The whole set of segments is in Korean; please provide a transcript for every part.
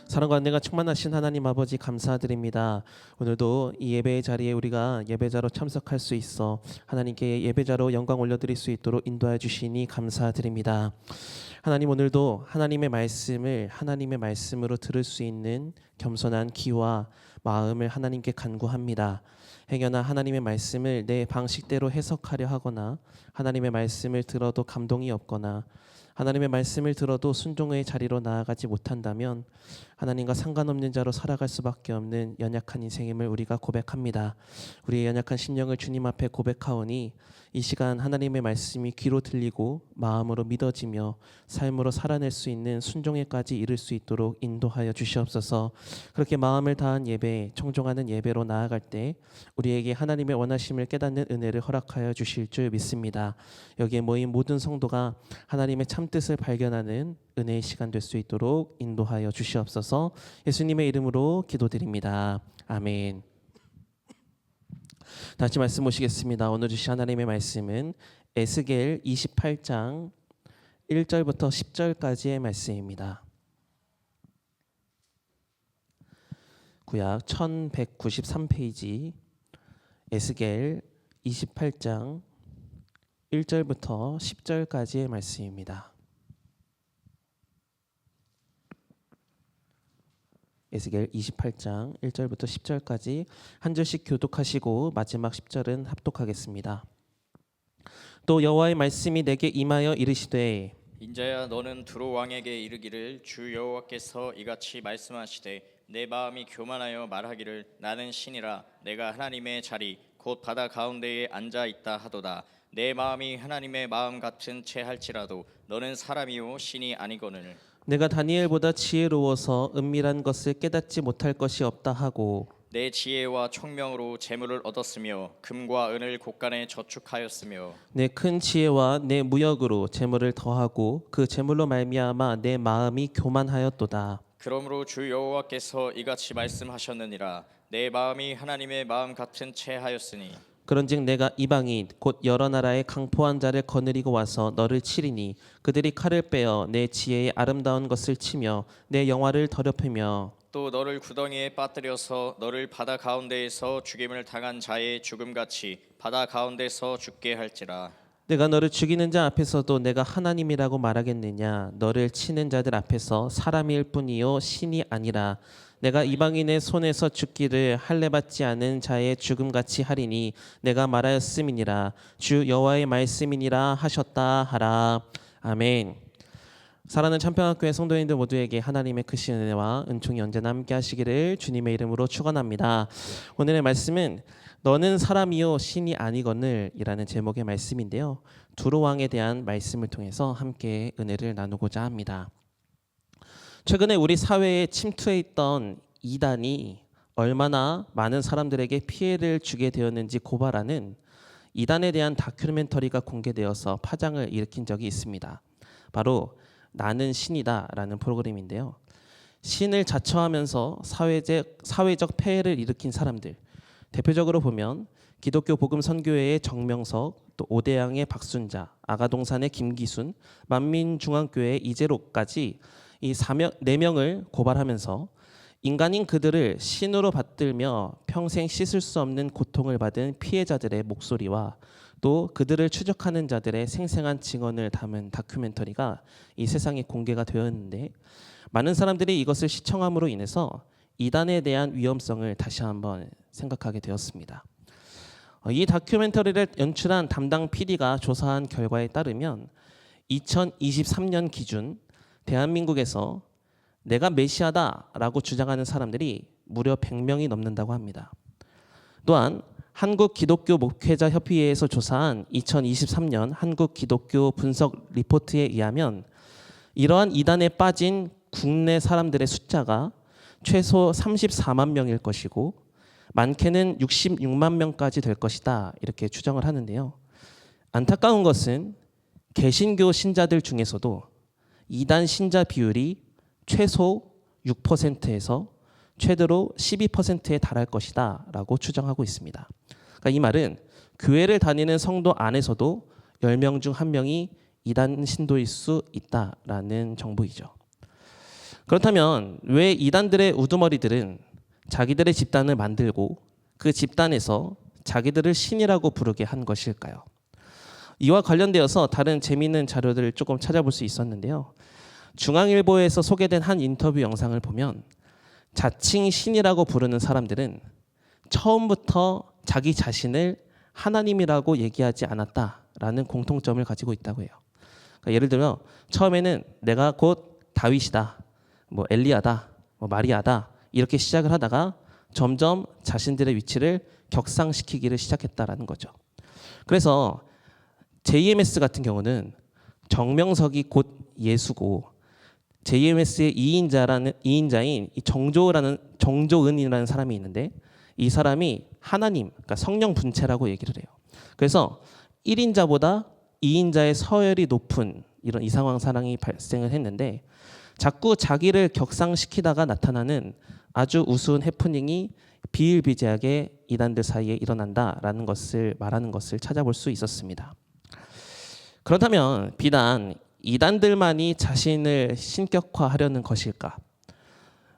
사랑과 은혜가 충만하신 하나님 아버지 감사드립니다. 오늘도 이 예배의 자리에 우리가 예배자로 참석할 수 있어 하나님께 예배자로 영광 올려드릴 수 있도록 인도해 주시니 감사드립니다. 하나님, 오늘도 하나님의 말씀을 하나님의 말씀으로 들을 수 있는 겸손한 귀와 마음을 하나님께 간구합니다. 행여나 하나님의 말씀을 내 방식대로 해석하려 하거나 하나님의 말씀을 들어도 감동이 없거나 하나님의 말씀을 들어도 순종의 자리로 나아가지 못한다면 하나님과 상관없는 자로 살아갈 수밖에 없는 연약한 인생임을 우리가 고백합니다. 우리의 연약한 심령을 주님 앞에 고백하오니 이 시간 하나님의 말씀이 귀로 들리고 마음으로 믿어지며 삶으로 살아낼 수 있는 순종에까지 이를 수 있도록 인도하여 주시옵소서. 그렇게 마음을 다한 예배, 청종하는 예배로 나아갈 때 우리에게 하나님의 원하심을 깨닫는 은혜를 허락하여 주실 줄 믿습니다. 여기에 모인 모든 성도가 하나님의 참뜻을 발견하는 은혜의 시간 될 수 있도록 인도하여 주시옵소서. 예수님의 이름으로 기도드립니다. 아멘. 다시 말씀 보시겠습니다. 오늘 주신 하나님의 말씀은 에스겔 28장 1절부터 10절까지의 말씀입니다. 구약 1193페이지 에스겔 28장 1절부터 10절까지의 말씀입니다. 에스겔 28장 1절부터 10절까지 한 절씩 교독하시고 마지막 10절은 합독하겠습니다. 또 여호와의 말씀이 내게 임하여 이르시되 인자야, 너는 두로 왕에게 이르기를 주 여호와께서 이같이 말씀하시되 내 마음이 교만하여 말하기를 나는 신이라 내가 하나님의 자리 곧 바다 가운데에 앉아 있다 하도다. 내 마음이 하나님의 마음 같은 채 할지라도 너는 사람이요 신이 아니거늘. 내가 다니엘보다 지혜로워서 은밀한 것을 깨닫지 못할 것이 없다 하고 내 지혜와 총명으로 재물을 얻었으며 금과 은을 곳간에 저축하였으며 내 큰 지혜와 내 무역으로 재물을 더하고 그 재물로 말미암아 내 마음이 교만하였도다. 그러므로 주 여호와께서 이같이 말씀하셨느니라. 내 마음이 하나님의 마음 같은 채 하였으니 그런즉 내가 이방인 곧 여러 나라의 강포한 자를 거느리고 와서 너를 치리니 그들이 칼을 빼어 내 지혜의 아름다운 것을 치며 내 영화를 더럽히며 또 너를 구덩이에 빠뜨려서 너를 바다 가운데에서 죽임을 당한 자의 죽음같이 바다 가운데서 죽게 할지라. 내가 너를 죽이는 자 앞에서도 내가 하나님이라고 말하겠느냐? 너를 치는 자들 앞에서 사람일 뿐이요 신이 아니라 내가 이방인의 손에서 죽기를 할례받지 않은 자의 죽음같이 하리니 내가 말하였음이니라. 주 여호와의 말씀이니라 하셨다 하라. 아멘. 사랑하는 참평학교의 성도님들 모두에게 하나님의 크신 은혜와 은총이 언제나 함께 하시기를 주님의 이름으로 축원합니다. 오늘의 말씀은 너는 사람이요 신이 아니거늘 이라는 제목의 말씀인데요. 두로 왕에 대한 말씀을 통해서 함께 은혜를 나누고자 합니다. 최근에 우리 사회에 침투해 있던 이단이 얼마나 많은 사람들에게 피해를 주게 되었는지 고발하는 이단에 대한 다큐멘터리가 공개되어서 파장을 일으킨 적이 있습니다. 바로 나는 신이다 라는 프로그램인데요. 신을 자처하면서 사회적 폐해를 일으킨 사람들, 대표적으로 보면 기독교 복음 선교회의 정명석, 또 오대양의 박순자, 아가동산의 김기순, 만민중앙교회의 이재록까지 이 4명을 고발하면서 인간인 그들을 신으로 받들며 평생 씻을 수 없는 고통을 받은 피해자들의 목소리와 또 그들을 추적하는 자들의 생생한 증언을 담은 다큐멘터리가 이 세상에 공개가 되었는데 많은 사람들이 이것을 시청함으로 인해서 이단에 대한 위험성을 다시 한번 생각하게 되었습니다. 이 다큐멘터리를 연출한 담당 PD가 조사한 결과에 따르면 2023년 기준 대한민국에서 내가 메시아다라고 주장하는 사람들이 무려 100명이 넘는다고 합니다. 또한 한국 기독교 목회자 협의회에서 조사한 2023년 한국 기독교 분석 리포트에 의하면 이러한 이단에 빠진 국내 사람들의 숫자가 최소 34만 명일 것이고 많게는 66만 명까지 될 것이다 이렇게 추정을 하는데요. 안타까운 것은 개신교 신자들 중에서도 이단 신자 비율이 최소 6%에서 최대로 12%에 달할 것이다 라고 추정하고 있습니다. 그러니까 이 말은 교회를 다니는 성도 안에서도 10명 중 1명이 이단 신도일 수 있다라는 정보이죠. 그렇다면 왜 이단들의 우두머리들은 자기들의 집단을 만들고 그 집단에서 자기들을 신이라고 부르게 한 것일까요? 이와 관련되어서 다른 재미있는 자료들을 조금 찾아볼 수 있었는데요. 중앙일보에서 소개된 한 인터뷰 영상을 보면 자칭 신이라고 부르는 사람들은 처음부터 자기 자신을 하나님이라고 얘기하지 않았다라는 공통점을 가지고 있다고 해요. 그러니까 예를 들면 처음에는 내가 곧 다윗이다, 뭐 엘리야다, 뭐 마리아다 이렇게 시작을 하다가 점점 자신들의 위치를 격상시키기를 시작했다라는 거죠. 그래서 JMS 같은 경우는 정명석이 곧 예수고 JMS의 2인자인 이 정조은이라는 사람이 있는데 이 사람이 하나님, 그러니까 성령 분체라고 얘기를 해요. 그래서 1인자보다 2인자의 서열이 높은 이런 이상황 사랑이 발생을 했는데 자꾸 자기를 격상시키다가 나타나는 아주 우스운 해프닝이 비일비재하게 이단들 사이에 일어난다라는 것을 말하는 것을 찾아볼 수 있었습니다. 그렇다면 비단 이단들만이 자신을 신격화하려는 것일까?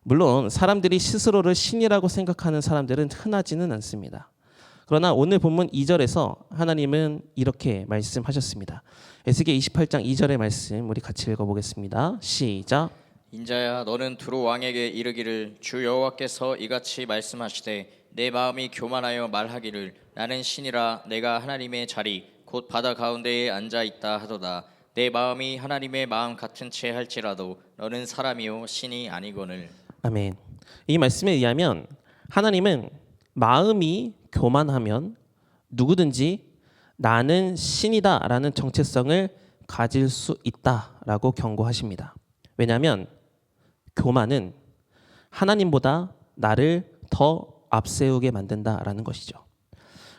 물론 사람들이 스스로를 신이라고 생각하는 사람들은 흔하지는 않습니다. 그러나 오늘 본문 2절에서 하나님은 이렇게 말씀하셨습니다. 에스겔 28장 2절의 말씀 우리 같이 읽어보겠습니다. 시작. 인자야 너는 두로 왕에게 이르기를 주 여호와께서 이같이 말씀하시되 내 마음이 교만하여 말하기를 나는 신이라 내가 하나님의 자리 곧 바다 가운데에 앉아 있다 하도다. 내 마음이 하나님의 마음 같은 채 할지라도 너는 사람이요 신이 아니거늘. 아멘. 이 말씀에 의하면 하나님은 마음이 교만하면 누구든지 나는 신이다라는 정체성을 가질 수 있다라고 경고하십니다. 왜냐하면 교만은 하나님보다 나를 더 앞세우게 만든다라는 것이죠.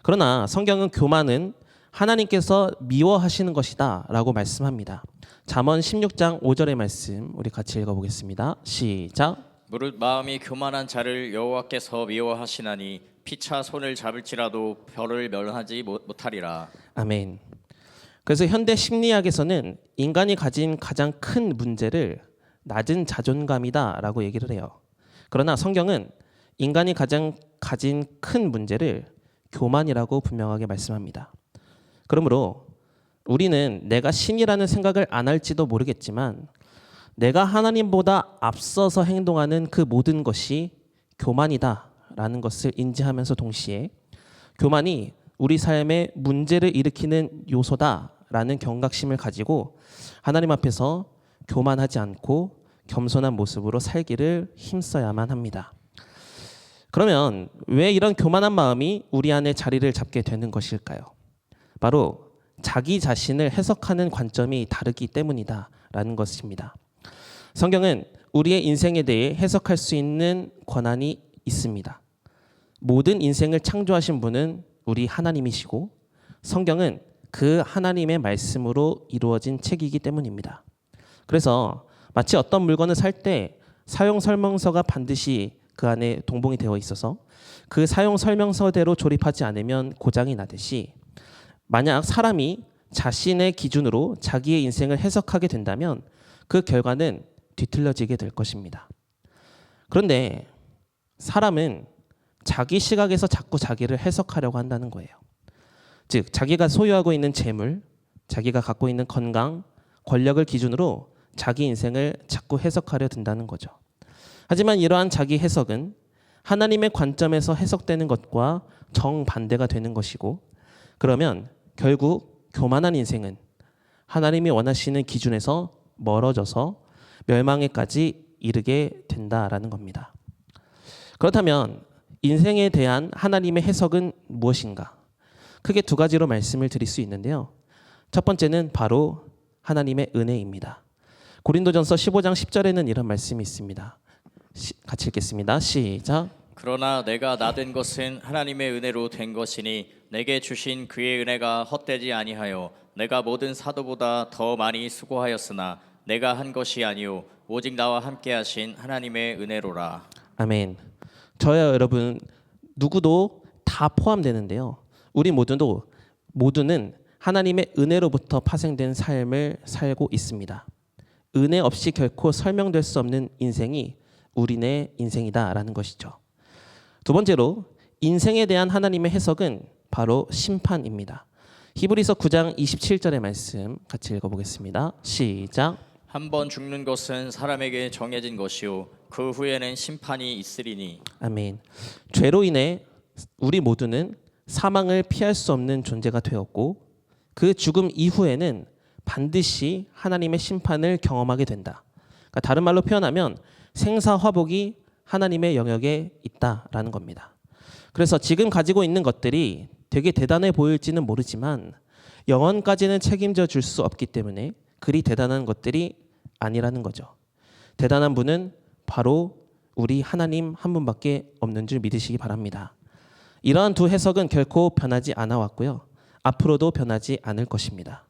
그러나 성경은 교만은 하나님께서 미워하시는 것이다라고 말씀합니다. 잠언 16장 5절의 말씀 우리 같이 읽어보겠습니다. 시작. 무릇 마음이 교만한 자를 여호와께서 미워하시나니 피차 손을 잡을지라도 별을 멸하지 못하리라. 아멘. 그래서 현대 심리학에서는 인간이 가진 가장 큰 문제를 낮은 자존감이다라고 얘기를 해요. 그러나 성경은 인간이 가장 가진 큰 문제를 교만이라고 분명하게 말씀합니다. 그러므로 우리는 내가 신이라는 생각을 안 할지도 모르겠지만 내가 하나님보다 앞서서 행동하는 그 모든 것이 교만이다라는 것을 인지하면서 동시에 교만이 우리 삶에 문제를 일으키는 요소다라는 경각심을 가지고 하나님 앞에서 교만하지 않고 겸손한 모습으로 살기를 힘써야만 합니다. 그러면 왜 이런 교만한 마음이 우리 안에 자리를 잡게 되는 것일까요? 바로 자기 자신을 해석하는 관점이 다르기 때문이다라는 것입니다. 성경은 우리의 인생에 대해 해석할 수 있는 권한이 있습니다. 모든 인생을 창조하신 분은 우리 하나님이시고 성경은 그 하나님의 말씀으로 이루어진 책이기 때문입니다. 그래서 마치 어떤 물건을 살 때 사용 설명서가 반드시 그 안에 동봉이 되어 있어서 그 사용 설명서대로 조립하지 않으면 고장이 나듯이 만약 사람이 자신의 기준으로 자기의 인생을 해석하게 된다면 그 결과는 뒤틀려지게 될 것입니다. 그런데 사람은 자기 시각에서 자꾸 자기를 해석하려고 한다는 거예요. 즉 자기가 소유하고 있는 재물, 자기가 갖고 있는 건강, 권력을 기준으로 자기 인생을 자꾸 해석하려 든다는 거죠. 하지만 이러한 자기 해석은 하나님의 관점에서 해석되는 것과 정반대가 되는 것이고 그러면 결국 교만한 인생은 하나님이 원하시는 기준에서 멀어져서 멸망에까지 이르게 된다라는 겁니다. 그렇다면 인생에 대한 하나님의 해석은 무엇인가? 크게 두 가지로 말씀을 드릴 수 있는데요. 첫 번째는 바로 하나님의 은혜입니다. 고린도전서 15장 10절에는 이런 말씀이 있습니다. 같이 읽겠습니다. 시작. 그러나 내가 나된 것은 하나님의 은혜로 된 것이니 내게 주신 그의 은혜가 헛되지 아니하여 내가 모든 사도보다 더 많이 수고하였으나 내가 한 것이 아니요 오직 나와 함께 하신 하나님의 은혜로라. 아멘. 저야 여러분 누구도 다 포함되는데요. 우리 모두는 하나님의 은혜로부터 파생된 삶을 살고 있습니다. 은혜 없이 결코 설명될 수 없는 인생이 우리네 인생이다라는 것이죠. 두 번째로 인생에 대한 하나님의 해석은 바로 심판입니다. 히브리서 9장 27절의 말씀 같이 읽어보겠습니다. 시작. 한 번 죽는 것은 사람에게 정해진 것이요 그 후에는 심판이 있으리니. 아멘. 죄로 인해 우리 모두는 사망을 피할 수 없는 존재가 되었고 그 죽음 이후에는 반드시 하나님의 심판을 경험하게 된다. 그러니까 다른 말로 표현하면 생사화복이 하나님의 영역에 있다라는 겁니다. 그래서 지금 가지고 있는 것들이 되게 대단해 보일지는 모르지만 영원까지는 책임져 줄 수 없기 때문에 그리 대단한 것들이 아니라는 거죠. 대단한 분은 바로 우리 하나님 한 분밖에 없는 줄 믿으시기 바랍니다. 이러한 두 해석은 결코 변하지 않아 왔고요. 앞으로도 변하지 않을 것입니다.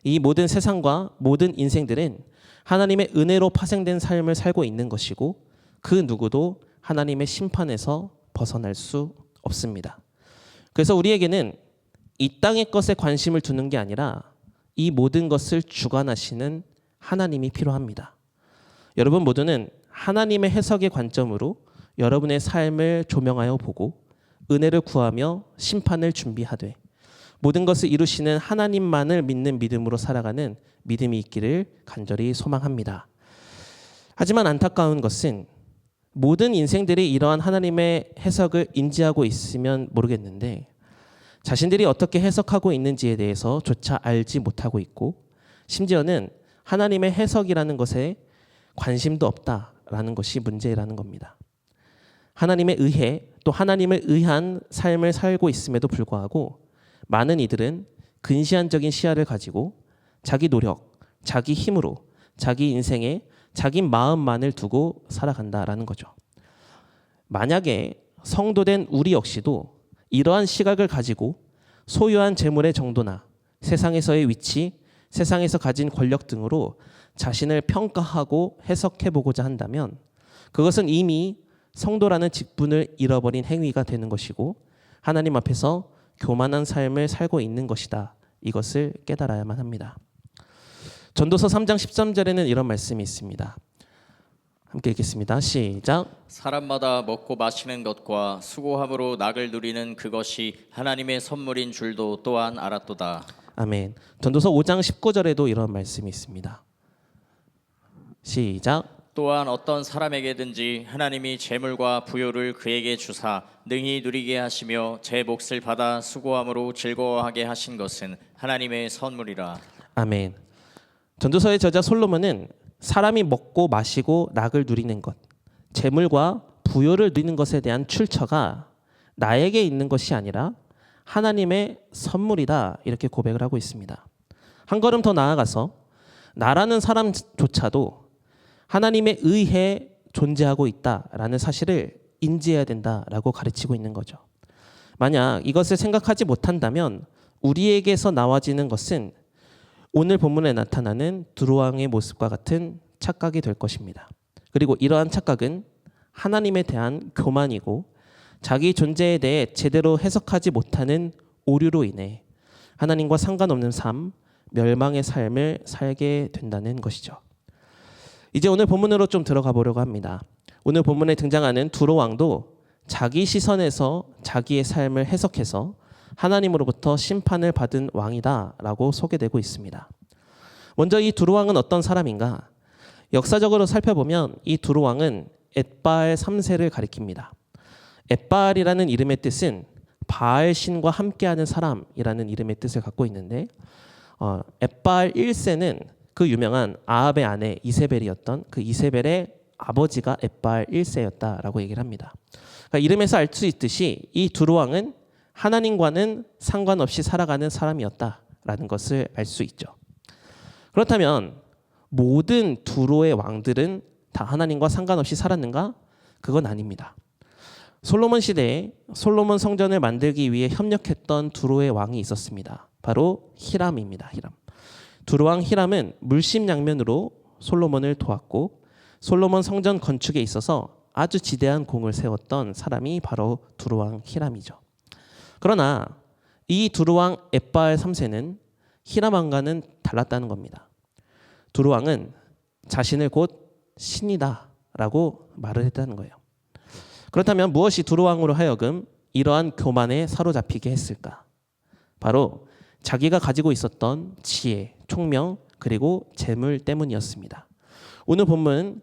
이 모든 세상과 모든 인생들은 하나님의 은혜로 파생된 삶을 살고 있는 것이고 그 누구도 하나님의 심판에서 벗어날 수 없습니다. 그래서 우리에게는 이 땅의 것에 관심을 두는 게 아니라 이 모든 것을 주관하시는 하나님이 필요합니다. 여러분 모두는 하나님의 해석의 관점으로 여러분의 삶을 조명하여 보고 은혜를 구하며 심판을 준비하되 모든 것을 이루시는 하나님만을 믿는 믿음으로 살아가는 믿음이 있기를 간절히 소망합니다. 하지만 안타까운 것은 모든 인생들이 이러한 하나님의 해석을 인지하고 있으면 모르겠는데 자신들이 어떻게 해석하고 있는지에 대해서 조차 알지 못하고 있고 심지어는 하나님의 해석이라는 것에 관심도 없다라는 것이 문제라는 겁니다. 하나님에 의해 또 하나님을 의한 삶을 살고 있음에도 불구하고 많은 이들은 근시안적인 시야를 가지고 자기 노력, 자기 힘으로 자기 인생에 자기 마음만을 두고 살아간다라는 거죠. 만약에 성도된 우리 역시도 이러한 시각을 가지고 소유한 재물의 정도나 세상에서의 위치, 세상에서 가진 권력 등으로 자신을 평가하고 해석해보고자 한다면 그것은 이미 성도라는 직분을 잃어버린 행위가 되는 것이고 하나님 앞에서 교만한 삶을 살고 있는 것이다. 이것을 깨달아야만 합니다. 전도서 3장 13절에는 이런 말씀이 있습니다. 함께 읽겠습니다. 시작. 사람마다 먹고 마시는 것과 수고함으로 낙을 누리는 그것이 하나님의 선물인 줄도 또한 알았도다. 아멘. 전도서 5장 19절에도 이런 말씀이 있습니다. 시작. 또한 어떤 사람에게든지 하나님이 재물과 부요를 그에게 주사 능히 누리게 하시며 제 몫을 받아 수고함으로 즐거워하게 하신 것은 하나님의 선물이라. 아멘. 전도서의 저자 솔로몬은 사람이 먹고 마시고 낙을 누리는 것, 재물과 부요를 누리는 것에 대한 출처가 나에게 있는 것이 아니라 하나님의 선물이다 이렇게 고백을 하고 있습니다. 한 걸음 더 나아가서 나라는 사람조차도 하나님에 의해 존재하고 있다라는 사실을 인지해야 된다라고 가르치고 있는 거죠. 만약 이것을 생각하지 못한다면 우리에게서 나와지는 것은 오늘 본문에 나타나는 두루왕의 모습과 같은 착각이 될 것입니다. 그리고 이러한 착각은 하나님에 대한 교만이고 자기 존재에 대해 제대로 해석하지 못하는 오류로 인해 하나님과 상관없는 삶, 멸망의 삶을 살게 된다는 것이죠. 이제 오늘 본문으로 좀 들어가 보려고 합니다. 오늘 본문에 등장하는 두로왕도 자기 시선에서 자기의 삶을 해석해서 하나님으로부터 심판을 받은 왕이다라고 소개되고 있습니다. 먼저 이 두로왕은 어떤 사람인가? 역사적으로 살펴보면 이 두로왕은 엣바알 3세를 가리킵니다. 엣바알이라는 이름의 뜻은 바알 신과 함께하는 사람이라는 이름의 뜻을 갖고 있는데 엣바알 1세는 그 유명한 아합의 아내 이세벨이었던 그 이세벨의 아버지가 엣바알 1세였다라고 얘기를 합니다. 그러니까 이름에서 알 수 있듯이 이 두로왕은 하나님과는 상관없이 살아가는 사람이었다라는 것을 알 수 있죠. 그렇다면 모든 두로의 왕들은 다 하나님과 상관없이 살았는가? 그건 아닙니다. 솔로몬 시대에 솔로몬 성전을 만들기 위해 협력했던 두로의 왕이 있었습니다. 바로 히람입니다. 히람. 두로왕 히람은 물심양면으로 솔로몬을 도왔고 솔로몬 성전 건축에 있어서 아주 지대한 공을 세웠던 사람이 바로 두로왕 히람이죠. 그러나 이 두로왕 엣바알 3세는 히람 왕과는 달랐다는 겁니다. 두로왕은 자신을 곧 신이다라고 말을 했다는 거예요. 그렇다면 무엇이 두로왕으로 하여금 이러한 교만에 사로잡히게 했을까? 바로 자기가 가지고 있었던 지혜, 총명, 그리고 재물 때문이었습니다. 오늘 본문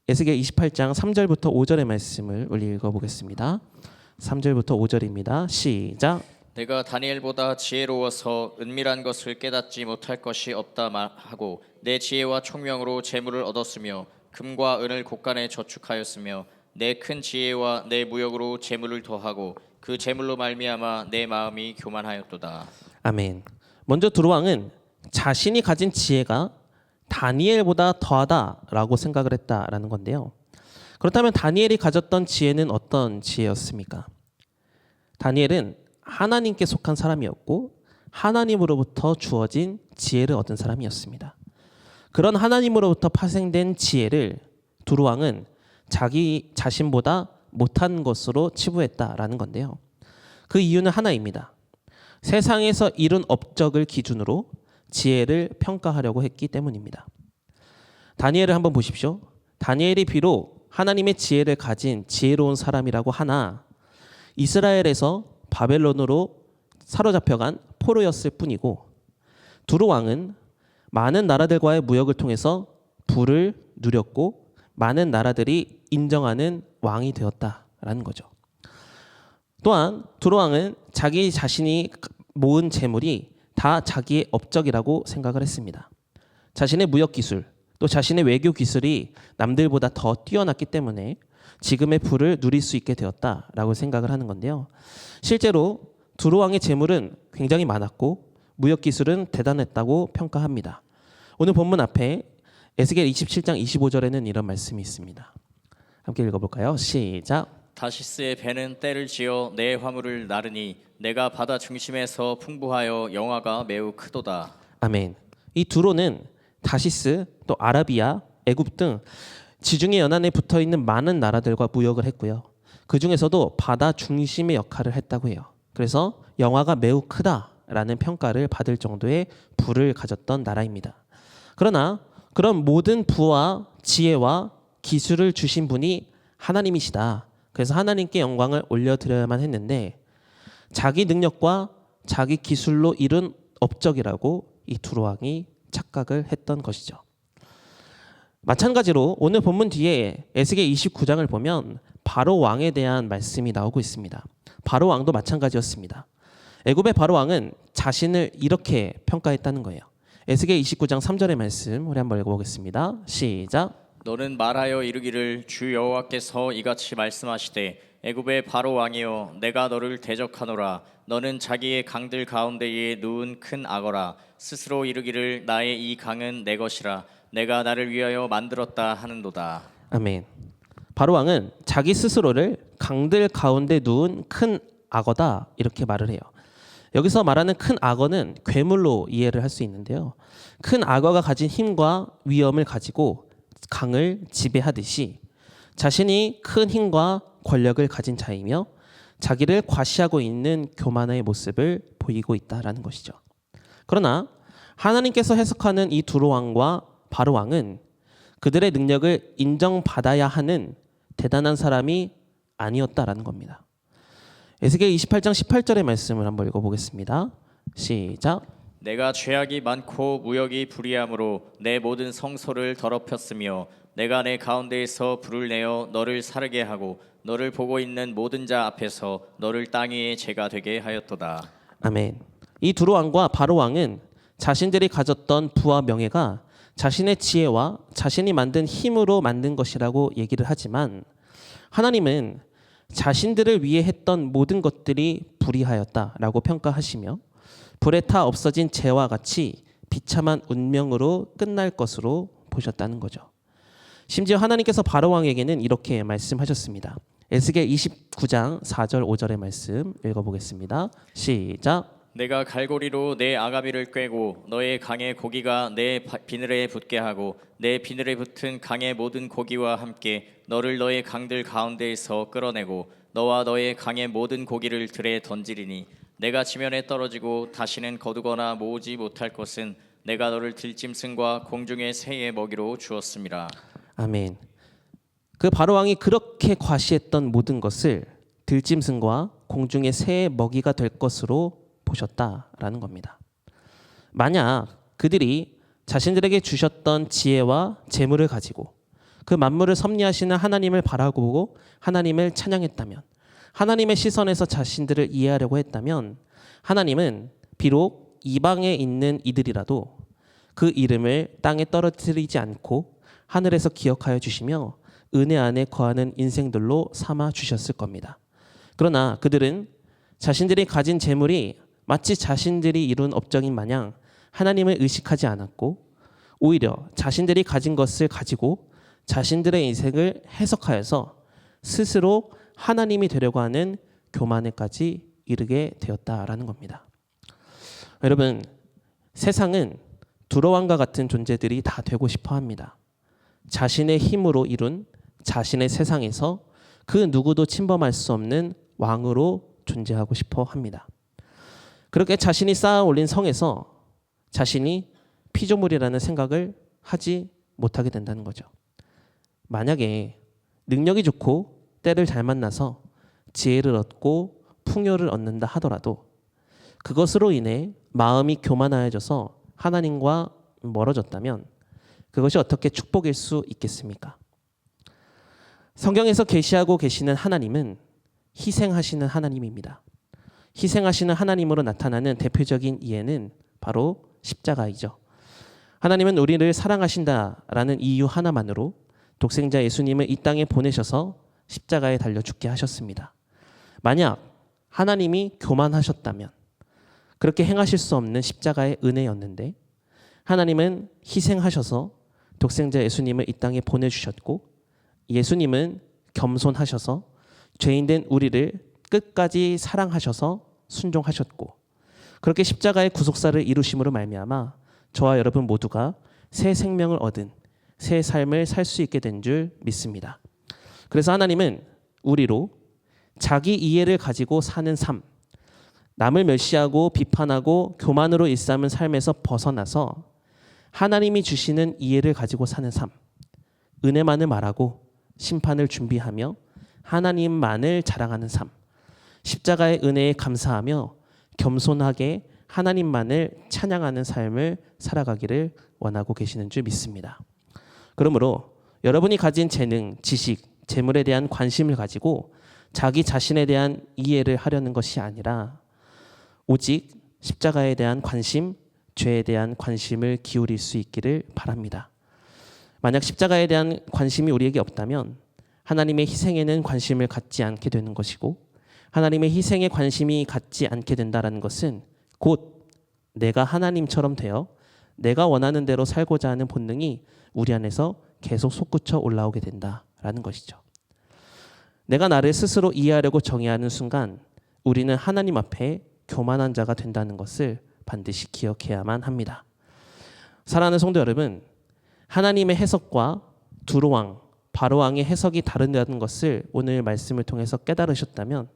에스겔 28장 3절부터 5절의 말씀을 우리 읽어보겠습니다. 3절부터 5절입니다. 시작. 내가 다니엘보다 지혜로워서 은밀한 것을 깨닫지 못할 것이 없다 하고 내 지혜와 총명으로 재물을 얻었으며 금과 은을 곳간에 저축하였으며 내 큰 지혜와 내 무역으로 재물을 더하고 그 재물로 말미암아 내 마음이 교만하였도다. 아멘. 먼저 두로왕은 자신이 가진 지혜가 다니엘보다 더하다라고 생각을 했다라는 건데요. 그렇다면 다니엘이 가졌던 지혜는 어떤 지혜였습니까? 다니엘은 하나님께 속한 사람이었고 하나님으로부터 주어진 지혜를 얻은 사람이었습니다. 그런 하나님으로부터 파생된 지혜를 두로왕은 자기 자신보다 못한 것으로 치부했다라는 건데요. 그 이유는 하나입니다. 세상에서 이룬 업적을 기준으로 지혜를 평가하려고 했기 때문입니다. 다니엘을 한번 보십시오. 다니엘이 비록 하나님의 지혜를 가진 지혜로운 사람이라고 하나 이스라엘에서 바벨론으로 사로잡혀간 포로였을 뿐이고 두로왕은 많은 나라들과의 무역을 통해서 부를 누렸고 많은 나라들이 인정하는 왕이 되었다라는 거죠. 또한 두로왕은 자기 자신이 모은 재물이 다 자기의 업적이라고 생각을 했습니다. 자신의 무역 기술 또 자신의 외교 기술이 남들보다 더 뛰어났기 때문에 지금의 부를 누릴 수 있게 되었다라고 생각을 하는 건데요. 실제로 두로왕의 재물은 굉장히 많았고 무역 기술은 대단했다고 평가합니다. 오늘 본문 앞에 에스겔 27장 25절에는 이런 말씀이 있습니다. 함께 읽어볼까요? 시작. 다시스의 배는 때를 지어 내 화물을 나르니 내가 바다 중심에서 풍부하여 영화가 매우 크도다. 아멘. 이 두로는 다시스 또 아라비아, 애굽 등 지중해 연안에 붙어 있는 많은 나라들과 무역을 했고요. 그 중에서도 바다 중심의 역할을 했다고 해요. 그래서 영화가 매우 크다라는 평가를 받을 정도의 부를 가졌던 나라입니다. 그러나 그런 모든 부와 지혜와 기술을 주신 분이 하나님이시다. 그래서 하나님께 영광을 올려드려야만 했는데 자기 능력과 자기 기술로 이룬 업적이라고 이 두로왕이 착각을 했던 것이죠. 마찬가지로 오늘 본문 뒤에 에스겔 29장을 보면 바로 왕에 대한 말씀이 나오고 있습니다. 바로 왕도 마찬가지였습니다. 애굽의 바로 왕은 자신을 이렇게 평가했다는 거예요. 에스겔 29장 3절의 말씀 우리 한번 읽어보겠습니다. 시작. 너는 말하여 이르기를 주 여호와께서 이같이 말씀하시되 애굽의 바로 왕이여 내가 너를 대적하노라. 너는 자기의 강들 가운데에 누운 큰 악어라. 스스로 이르기를 나의 이 강은 내 것이라. 내가 나를 위하여 만들었다 하는도다. 아멘. 바로 왕은 자기 스스로를 강들 가운데 누운 큰 악어다 이렇게 말을 해요. 여기서 말하는 큰 악어는 괴물로 이해를 할 수 있는데요. 큰 악어가 가진 힘과 위엄을 가지고 강을 지배하듯이 자신이 큰 힘과 권력을 가진 자이며 자기를 과시하고 있는 교만의 모습을 보이고 있다라는 것이죠. 그러나 하나님께서 해석하는 이 두로왕과 바로왕은 그들의 능력을 인정받아야 하는 대단한 사람이 아니었다라는 겁니다. 에스겔 28장 18절의 말씀을 한번 읽어보겠습니다. 시작. 내가 죄악이 많고 무역이 불의함으로 내 모든 성소를 더럽혔으며 내가 내 가운데에서 불을 내어 너를 사르게 하고 너를 보고 있는 모든 자 앞에서 너를 땅 위에 재가 되게 하였도다. 아멘. 이 두로왕과 바로왕은 자신들이 가졌던 부와 명예가 자신의 지혜와 자신이 만든 힘으로 만든 것이라고 얘기를 하지만 하나님은 자신들을 위해 했던 모든 것들이 불의하였다라고 평가하시며 불에 타 없어진 재와 같이 비참한 운명으로 끝날 것으로 보셨다는 거죠. 심지어 하나님께서 바로왕에게는 이렇게 말씀하셨습니다. 에스겔 29장 4절 5절의 말씀 읽어보겠습니다. 시작. 내가 갈고리로 내 아가미를 꿰고 너의 강의 고기가 내 비늘에 붙게 하고 내 비늘에 붙은 강의 모든 고기와 함께 너를 너의 강들 가운데에서 끌어내고 너와 너의 강의 모든 고기를 들에 던지리니 내가 지면에 떨어지고 다시는 거두거나 모으지 못할 것은 내가 너를 들짐승과 공중의 새의 먹이로 주었음이라. 아멘. 그 바로왕이 그렇게 과시했던 모든 것을 들짐승과 공중의 새의 먹이가 될 것으로 보셨다라는 겁니다. 만약 그들이 자신들에게 주셨던 지혜와 재물을 가지고 그 만물을 섭리하시는 하나님을 바라보고 하나님을 찬양했다면, 하나님의 시선에서 자신들을 이해하려고 했다면, 하나님은 비록 이방에 있는 이들이라도 그 이름을 땅에 떨어뜨리지 않고 하늘에서 기억하여 주시며 은혜 안에 거하는 인생들로 삼아 주셨을 겁니다. 그러나 그들은 자신들이 가진 재물이 마치 자신들이 이룬 업적인 마냥 하나님을 의식하지 않았고, 오히려 자신들이 가진 것을 가지고 자신들의 인생을 해석하여서 스스로 하나님이 되려고 하는 교만에까지 이르게 되었다라는 겁니다. 여러분, 세상은 두로왕과 같은 존재들이 다 되고 싶어 합니다. 자신의 힘으로 이룬 자신의 세상에서 그 누구도 침범할 수 없는 왕으로 존재하고 싶어 합니다. 그렇게 자신이 쌓아 올린 성에서 자신이 피조물이라는 생각을 하지 못하게 된다는 거죠. 만약에 능력이 좋고 때를 잘 만나서 지혜를 얻고 풍요를 얻는다 하더라도 그것으로 인해 마음이 교만하여져서 하나님과 멀어졌다면 그것이 어떻게 축복일 수 있겠습니까? 성경에서 계시하고 계시는 하나님은 희생하시는 하나님입니다. 희생하시는 하나님으로 나타나는 대표적인 이해는 바로 십자가이죠. 하나님은 우리를 사랑하신다라는 이유 하나만으로 독생자 예수님을 이 땅에 보내셔서 십자가에 달려 죽게 하셨습니다. 만약 하나님이 교만하셨다면 그렇게 행하실 수 없는 십자가의 은혜였는데, 하나님은 희생하셔서 독생자 예수님을 이 땅에 보내주셨고, 예수님은 겸손하셔서 죄인된 우리를 끝까지 사랑하셔서 순종하셨고, 그렇게 십자가의 구속사를 이루심으로 말미암아 저와 여러분 모두가 새 생명을 얻은 새 삶을 살 수 있게 된 줄 믿습니다. 그래서 하나님은 우리로 자기 이해를 가지고 사는 삶, 남을 멸시하고 비판하고 교만으로 일삼은 삶에서 벗어나서 하나님이 주시는 이해를 가지고 사는 삶, 은혜만을 말하고 심판을 준비하며 하나님만을 자랑하는 삶, 십자가의 은혜에 감사하며 겸손하게 하나님만을 찬양하는 삶을 살아가기를 원하고 계시는 줄 믿습니다. 그러므로 여러분이 가진 재능, 지식, 재물에 대한 관심을 가지고 자기 자신에 대한 이해를 하려는 것이 아니라 오직 십자가에 대한 관심, 죄에 대한 관심을 기울일 수 있기를 바랍니다. 만약 십자가에 대한 관심이 우리에게 없다면 하나님의 희생에는 관심을 갖지 않게 되는 것이고, 하나님의 희생에 관심이 갖지 않게 된다는 것은 곧 내가 하나님처럼 되어 내가 원하는 대로 살고자 하는 본능이 우리 안에서 계속 솟구쳐 올라오게 된다라는 것이죠. 내가 나를 스스로 이해하려고 정의하는 순간 우리는 하나님 앞에 교만한 자가 된다는 것을 반드시 기억해야만 합니다. 사랑하는 성도 여러분, 하나님의 해석과 두로왕, 바로왕의 해석이 다르다는 것을 오늘 말씀을 통해서 깨달으셨다면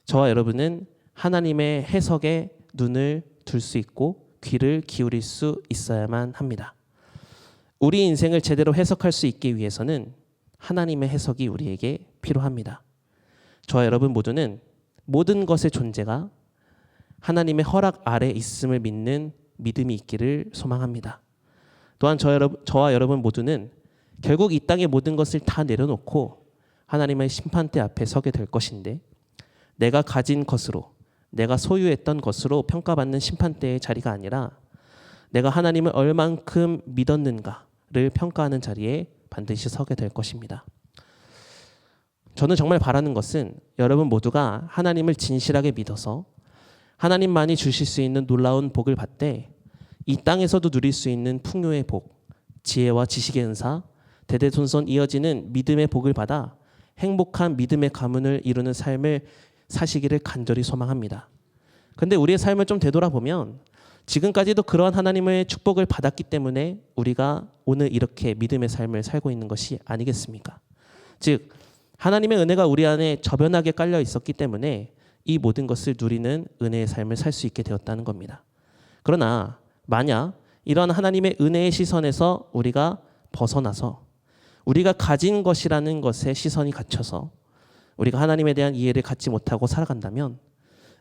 저와 여러분은 하나님의 해석에 눈을 둘 수 있고 귀를 기울일 수 있어야만 합니다. 우리 인생을 제대로 해석할 수 있기 위해서는 하나님의 해석이 우리에게 필요합니다. 저와 여러분 모두는 모든 것의 존재가 하나님의 허락 아래 있음을 믿는 믿음이 있기를 소망합니다. 또한 저와 여러분 모두는 결국 이 땅의 모든 것을 다 내려놓고 하나님의 심판대 앞에 서게 될 것인데, 내가 가진 것으로, 내가 소유했던 것으로 평가받는 심판대의 자리가 아니라 내가 하나님을 얼만큼 믿었는가를 평가하는 자리에 반드시 서게 될 것입니다. 저는 정말 바라는 것은 여러분 모두가 하나님을 진실하게 믿어서 하나님만이 주실 수 있는 놀라운 복을 받되 이 땅에서도 누릴 수 있는 풍요의 복, 지혜와 지식의 은사, 대대손손 이어지는 믿음의 복을 받아 행복한 믿음의 가문을 이루는 삶을 사시기를 간절히 소망합니다. 그런데 우리의 삶을 좀 되돌아보면 지금까지도 그러한 하나님의 축복을 받았기 때문에 우리가 오늘 이렇게 믿음의 삶을 살고 있는 것이 아니겠습니까? 즉 하나님의 은혜가 우리 안에 저변하게 깔려 있었기 때문에 이 모든 것을 누리는 은혜의 삶을 살 수 있게 되었다는 겁니다. 그러나 만약 이런 하나님의 은혜의 시선에서 우리가 벗어나서 우리가 가진 것이라는 것에 시선이 갇혀서 우리가 하나님에 대한 이해를 갖지 못하고 살아간다면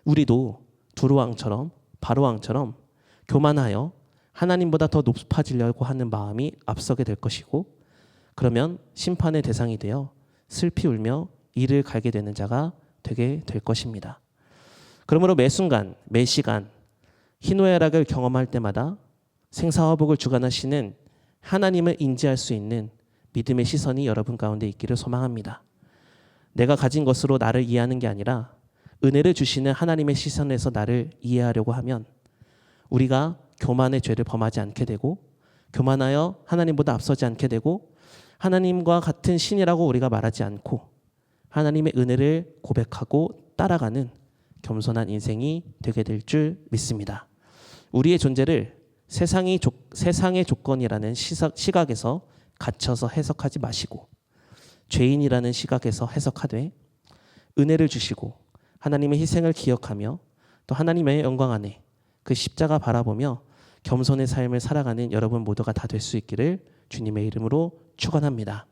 우리도 두루왕처럼 바로왕처럼 교만하여 하나님보다 더 높아지려고 하는 마음이 앞서게 될 것이고 그러면 심판의 대상이 되어 슬피 울며 이를 갈게 되는 자가 되게 될 것입니다. 그러므로 매 순간 매 시간 희노애락을 경험할 때마다 생사화복을 주관하시는 하나님을 인지할 수 있는 믿음의 시선이 여러분 가운데 있기를 소망합니다. 내가 가진 것으로 나를 이해하는 게 아니라 은혜를 주시는 하나님의 시선에서 나를 이해하려고 하면 우리가 교만의 죄를 범하지 않게 되고 교만하여 하나님보다 앞서지 않게 되고 하나님과 같은 신이라고 우리가 말하지 않고 하나님의 은혜를 고백하고 따라가는 겸손한 인생이 되게 될 줄 믿습니다. 우리의 존재를 세상의 조건이라는 시각에서 갇혀서 해석하지 마시고 죄인이라는 시각에서 해석하되 은혜를 주시고 하나님의 희생을 기억하며 또 하나님의 영광 안에 그 십자가 바라보며 겸손의 삶을 살아가는 여러분 모두가 다 될 수 있기를 주님의 이름으로 축원합니다.